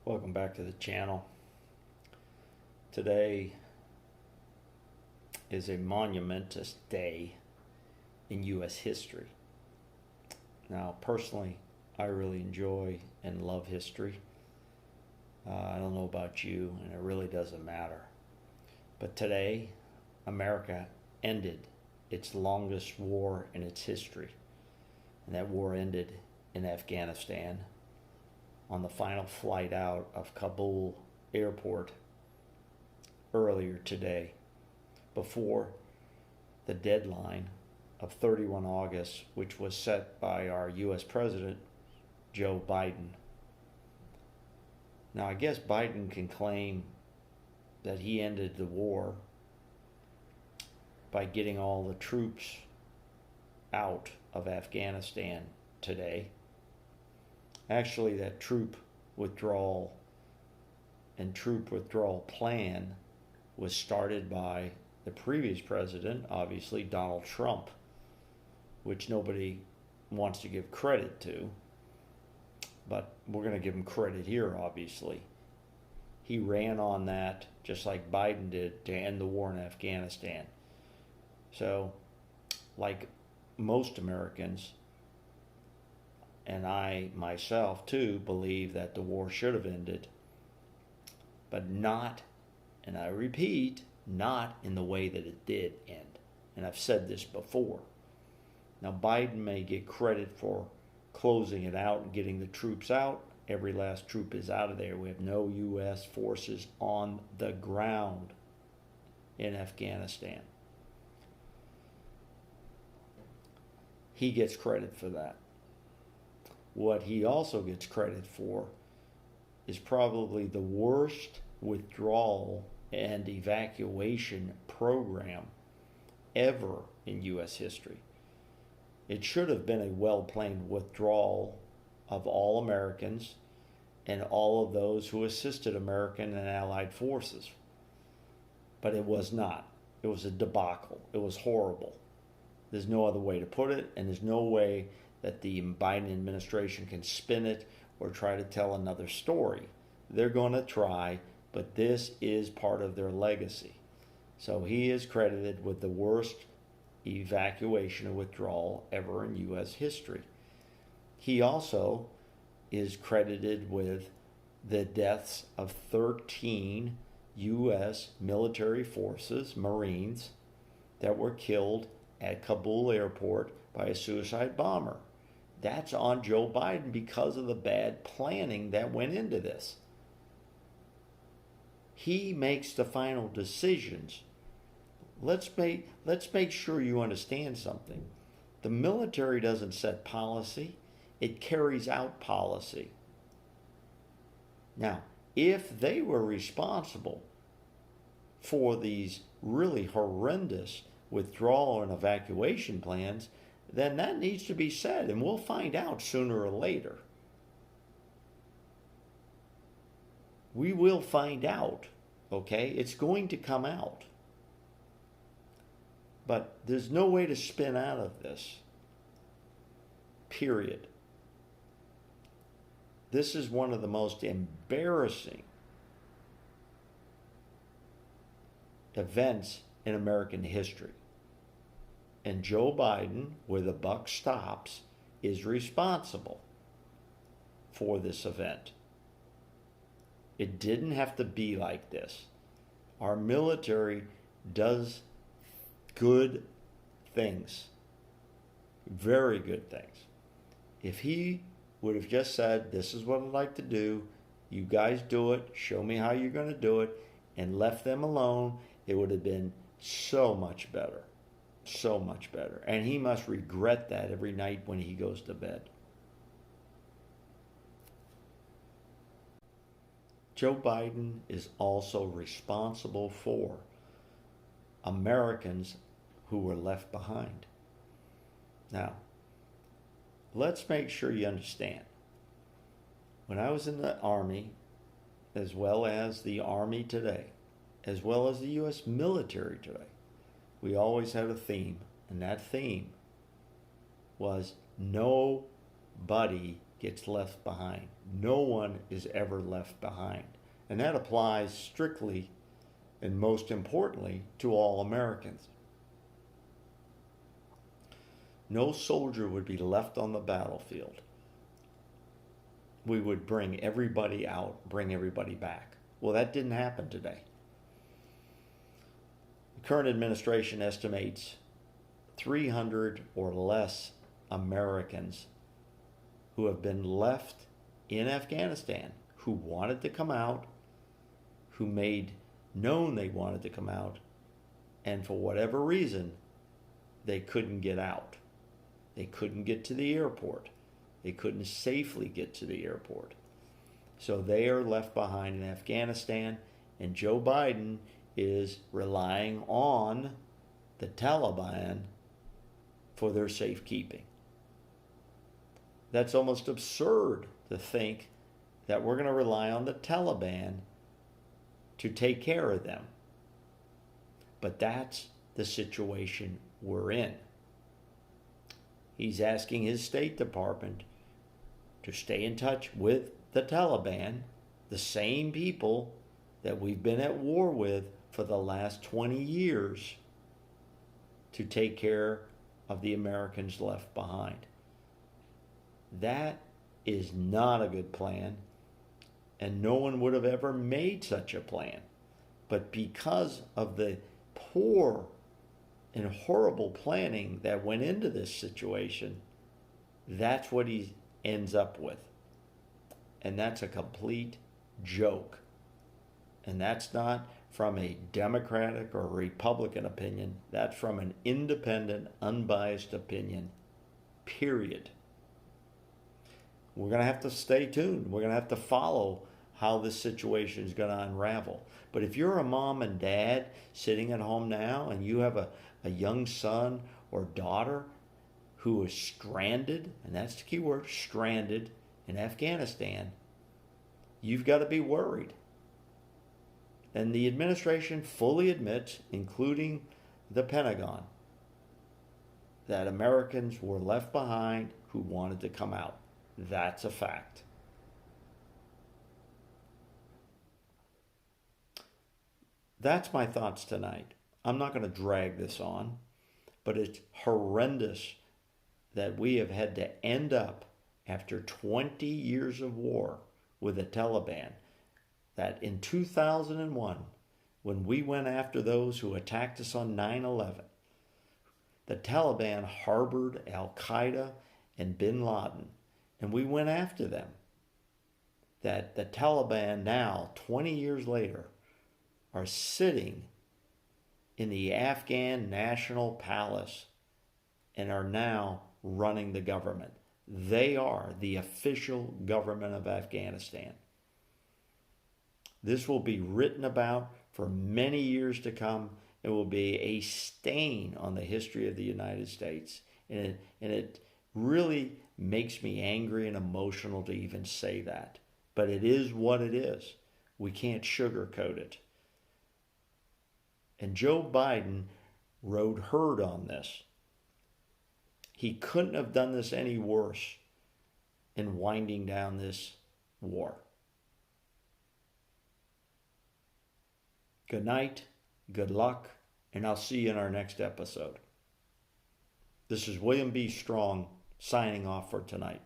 Welcome back to the channel. Today is a monumentous day in U.S. history. Now, personally, I really enjoy and love history. I don't know about you, and it really doesn't matter. But today, America ended its longest war in its history. And that war ended in Afghanistan on the final flight out of Kabul airport earlier today, before the deadline of 31 August, which was set by our U.S. President, Joe Biden. Now, I guess Biden can claim that he ended the war by getting all the troops out of Afghanistan today. Actually, that troop withdrawal plan was started by the previous president, obviously Donald Trump, which nobody wants to give credit to, but we're going to give him credit here, obviously. He ran on that just like Biden did to end the war in Afghanistan. So, like most Americans, and I myself too, believe that the war should have ended, but not, and I repeat, not in the way that it did end. And I've said this before. Now, Biden may get credit for closing it out and getting the troops out. Every last troop is out of there. We have no U.S. forces on the ground in Afghanistan. He gets credit for that. What he also gets credit for is probably the worst withdrawal and evacuation program ever in U.S. history. It should have been a well-planned withdrawal of all Americans and all of those who assisted American and Allied forces. But it was not. It was a debacle. It was horrible. There's no other way to put it, and there's no way that the Biden administration can spin it or try to tell another story. They're going to try, but this is part of their legacy. So he is credited with the worst evacuation or withdrawal ever in U.S. history. He also is credited with the deaths of 13 U.S. military forces, Marines, that were killed at Kabul airport by a suicide bomber. That's on Joe Biden because of the bad planning that went into this. He makes the final decisions. Let's make sure you understand something. The military doesn't set policy, it carries out policy. Now, if they were responsible for these really horrendous withdrawal and evacuation plans, then that needs to be said, and we'll find out sooner or later. We will find out, okay? It's going to come out. But there's no way to spin out of this. Period. This is one of the most embarrassing events in American history. And Joe Biden, where the buck stops, is responsible for this event. It didn't have to be like this. Our military does good things, very good things. If he would have just said, this is what I'd like to do, you guys do it, show me how you're going to do it, and left them alone, it would have been so much better. So much better. And he must regret that every night when he goes to bed. Joe Biden is also responsible for Americans who were left behind. Now, let's make sure you understand. When I was in the Army, as well as the Army today, as well as the U.S. military today, we always had a theme, and that theme was nobody gets left behind. No one is ever left behind. And that applies strictly and most importantly to all Americans. No soldier would be left on the battlefield. We would bring everybody out, bring everybody back. Well, that didn't happen today. The current administration estimates 300 or less Americans who have been left in Afghanistan, who wanted to come out, who made known they wanted to come out, and for whatever reason, they couldn't get out. They couldn't get to the airport. They couldn't safely get to the airport. So they are left behind in Afghanistan, and Joe Biden is relying on the Taliban for their safekeeping. That's almost absurd to think that we're going to rely on the Taliban to take care of them. But that's the situation we're in. He's asking his State Department to stay in touch with the Taliban, the same people that we've been at war with for the last 20 years, to take care of the Americans left behind. That is not a good plan, and no one would have ever made such a plan. But because of the poor and horrible planning that went into this situation, that's what he ends up with. And that's a complete joke. And that's not from a Democratic or Republican opinion. That's from an independent, unbiased opinion, period. We're going to have to stay tuned. We're going to have to follow how this situation is going to unravel. But if you're a mom and dad sitting at home now and you have a young son or daughter who is stranded, and that's the key word, stranded in Afghanistan, you've got to be worried. And the administration fully admits, including the Pentagon, that Americans were left behind who wanted to come out. That's a fact. That's my thoughts tonight. I'm not going to drag this on, but it's horrendous that we have had to end up, after 20 years of war with the Taliban, that in 2001, when we went after those who attacked us on 9/11, the Taliban harbored Al-Qaeda and bin Laden, and we went after them. That the Taliban now, 20 years later, are sitting in the Afghan National Palace and are now running the government. They are the official government of Afghanistan. This will be written about for many years to come. It will be a stain on the history of the United States. And it really makes me angry and emotional to even say that. But it is what it is. We can't sugarcoat it. And Joe Biden rode herd on this. He couldn't have done this any worse in winding down this war. Good night, good luck, and I'll see you in our next episode. This is William B. Strong signing off for tonight.